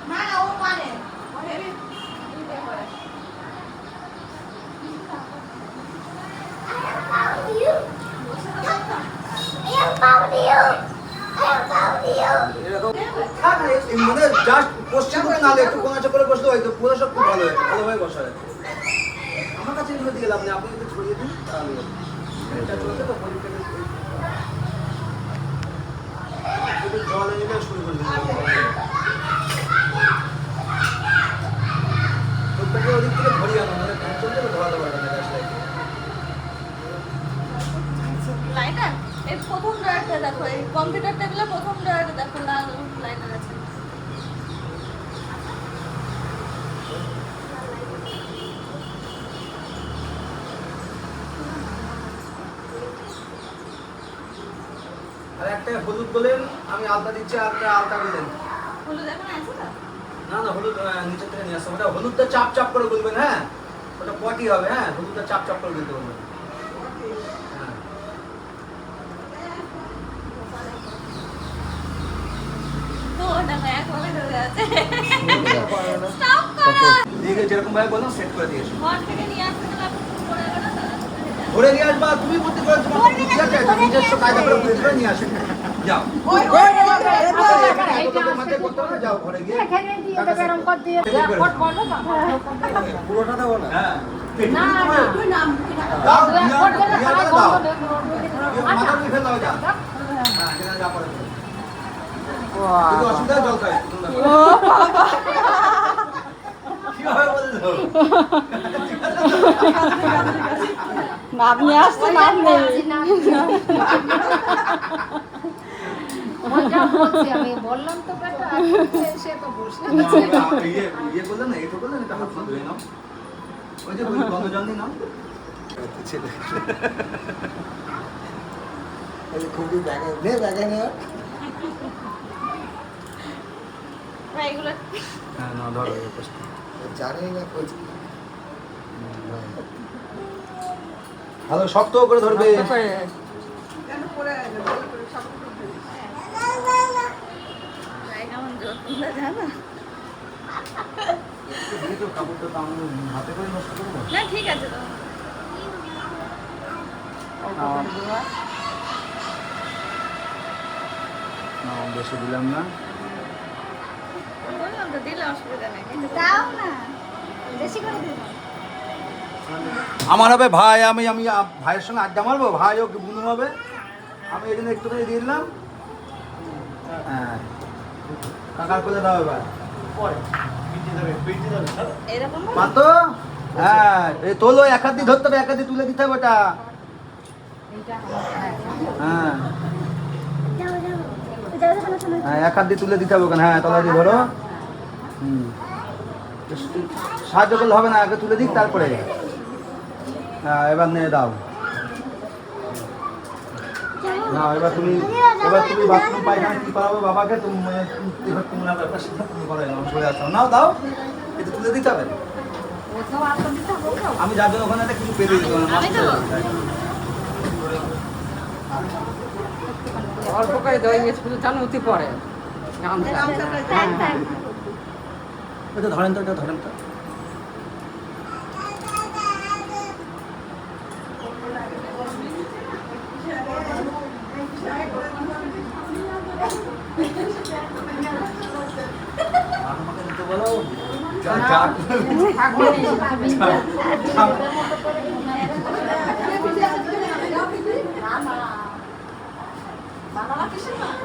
না না ও পারে ও হেভি করে জাস্ট কোশ্চেন করে না একটু কোন আছে করে বসলে হয়তো পুরো সব খুব ভালো হয় ভালোভাবে বসা হয় আমার কাছে এগুলো দিয়ে গেলাম না আপনি একটু ছড়িয়ে দিন তাহলে এটা চলছে তো পরীক্ষাটা জল এনে শুরু করে দিন প্রত্যেকটা ওদিক থেকে ধরিয়ে আনো মানে কাজ চলছে তো ধরাতে পারবে না গ্যাস লাইটার এই প্রথম ড্রয়ারটা দেখো এই কম্পিউটার টেবিলে প্রথম ড্রয়ারটা দেখো লাল লাইটার আছে আর একটা হলুদ বলেন আমি আলতা দিচ্ছি আর একটা আলতা বলেন হলুদ এখন আছে তো না না হলুদ নিচে থেকে নিয়ে আসতে ওটা হলুদটা চাপ চাপ করে বলবেন হ্যাঁ ওটা পটি হবে হ্যাঁ হলুদটা চাপ চাপ করে বলতে বলবেন তো দেখো একভাবে ধরে আছে স্টপ করো ঠিক আছে যেরকম ভাবে বললাম সেট করে দিয়েছি ঘর থেকে নিয়ে আসতে গেলে পড়ে গেল ধরে নিয়ে আসবা তুমি বলতে পারো তোমার ঠিক আছে নিজস্ব কায়দা করে বুঝে করে নিয়ে আসেন যাও ওই মাথায় করতে হবে যাও ঘরে গিয়ে এখানে দিয়ে দেবে এরকম করে দিয়ে ফট করবে না পুরোটা দেবো না হ্যাঁ না না তুই নাম দাও ফট করলে নিয়ে খারাপ দাও করবে মাথা মুখে দাও যা হ্যাঁ যেটা যা পড়ে কিন্তু অসুবিধা জল খাই কিভাবে বললো আপনি আসছেন আপনি আমি বললাম তো বেটা এসে তো বসে ইয়ে করলেন না এটা করলেন এটা হাত পা ধুয়ে নাও ওই যে গন্ধ জল দিয়ে নাও ছেলে খুবই ব্যাগে নে এগুলো হ্যাঁ না ধরো জানি না কোচ ভালো শক্ত করে ধরবে কেমন জোর তোমরা জানো কাপড়টা তো আমি হাতে করে নষ্ট করবো না ঠিক আছে তো না বেশি দিলাম না বললাম তো দিলে অসুবিধা নেই কিন্তু দাও না বেশি করে দিও আমার হবে ভাই আমি ভাইয়ের সঙ্গে আড্ডা মারবো ভাই ওকে বুনু হবে আমি এখানে একটুখানি দিয়ে দিলাম হ্যাঁ কাকার কোলে দাও এবার এরকম মাতো হ্যাঁ এই তোলো এক হাত দিয়ে ধরতে হবে এক হাত দিয়ে তুলে দিতে হবে ওটা হ্যাঁ হ্যাঁ এক হাত দিয়ে তুলে দিতে হবে ওখানে হ্যাঁ তলা দিয়ে ধরো সাহায্য করলে হবে না আগে তুলে দিক তারপরে হ্যাঁ এবার নিয়ে দাও না এবার তুমি বাথরুম পায়খানা কি করাবে বাবাকে তুমি এবার তুমি না ব্যাপার সেটা তুমি করে নাও চলে আসো নাও দাও এটা তুলে দিতে হবে আমি যার জন্য ওখানে একটা কিছু পেরে দিতে হবে আমি দেবো অল্প করে দই মিষ্টি জানো উঠি পড়ে গামছা এটা ধরেন তো এটা ধরেন তো আমাকে দিতে বলো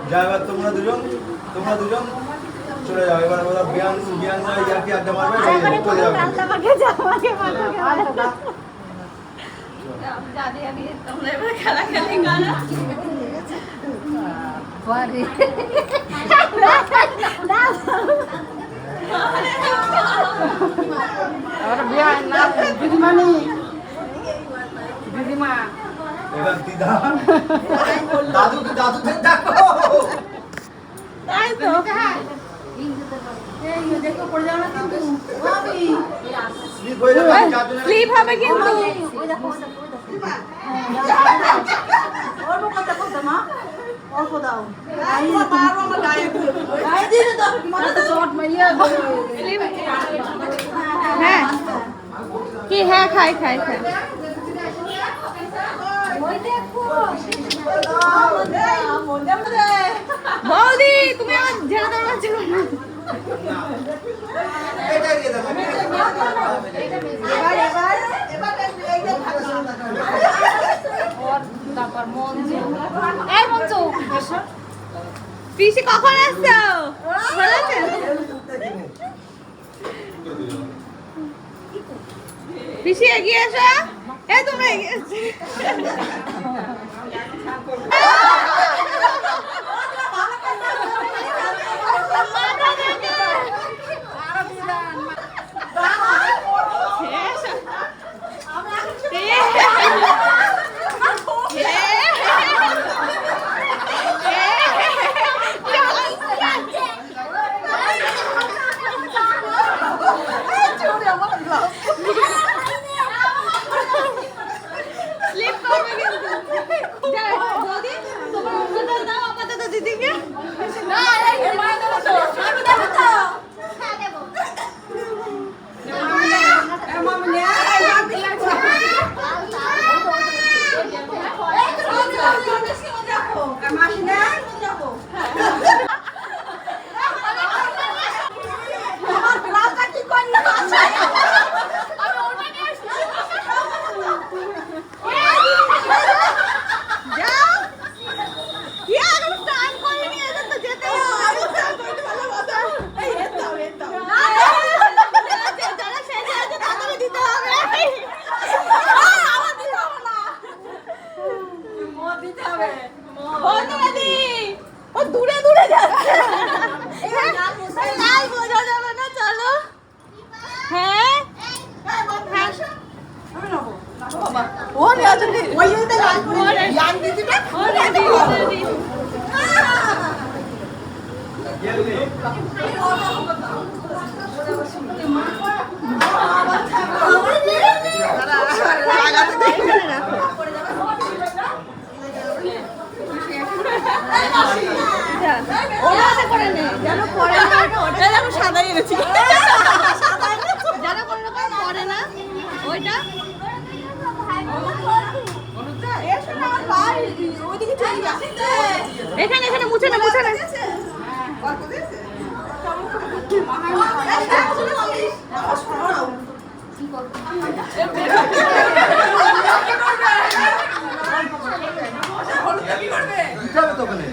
যা এবার তোমরা দুজন চলে যাও এবার বলো জ্ঞান যায় ইয়াকে আড্ডা মারবে চলে যাবে দাদি আমি তোমরা এবার খেলাখেলি করো বাড়ি আর বিয়া না দিদিমানি দিদিমা এবার দিদা দাদু দেখো তাই তো দেখো পড়ে যাও না কিন্তু স্লিপ হয়ে যাবে যার জন্য স্লিপ হবে কিন্তু ওই দেখো অল্প কথা বলতো মা অল্প দাও গায়ে হ্যাঁ কি হ্যাঁ খাই খাই খাই বৌদি তুমি আমার ঝেড়ে দেওয়া ছিল না এটা দিয়ে দাও তারপর মঞ্জু এই মঞ্জু এসো পিসি কখন আসছো ভালো আছেন পিসি এগিয়ে এসো এই তোমরা এগিয়ে এসো স্লিপ করবে কিন্তু যাও বৌদি তোমার অন্যটা দাও আপাতত দিদিকে না এই মা দেবো তো আমি দেবো তো হ্যাঁ দেবো দূরে দূরে যাচ্ছে লাল বোঝা যাবে না চলো হ্যাঁ ও নিয়ে আসুন ওই লাল দিদিটা ও রেডি রেডি সাদা এনেছি যারা কোনো রকম পরে না ওইটা এখানে এখানে মুছে না মুছে না যাবে তো ওখানে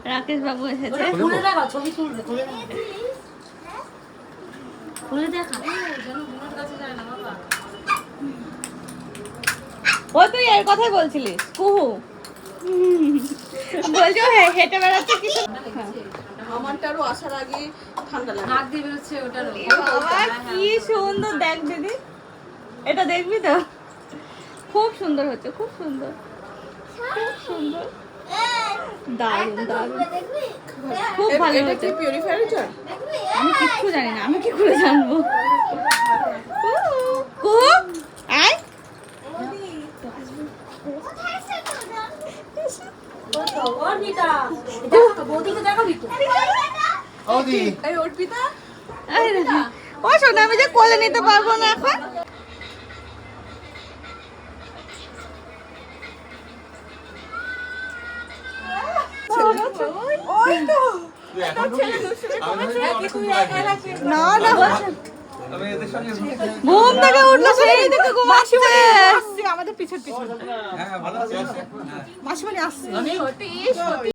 রাকেশ বাবু এসেছে ওই তুই এর কথাই বলছিলিস কুহু বলছো হেঁটে বেড়াচ্ছে কিছু আমারটা আরো আসার আগে ঠান্ডা লাগে নাক দিয়ে বেরোচ্ছে ওটার বাবা কি সুন্দর দেখ দিদি এটা দেখবি তো খুব সুন্দর হচ্ছে খুব সুন্দর খুব সুন্দর দারুণ দারুণ খুব ভালো হচ্ছে পিউরিফায়ার জল আমি কিচ্ছু জানি না আমি কি করে জানবো কুহু আয় ও শোনা আমি যে কোলে নিতে পারবো না এখন তুই এখন ঢুকলি? আমি ভাবছি অনেকক্ষণ ধরে আছি। না না আমি এদের সঙ্গে ঘুম থেকে উঠলো সেই দেখে ঘুমাচ্ছে আমাদের পিছন পিছন হ্যাঁ ভালো আছি। হ্যাঁ। মাসিমণি আসছে সতীশ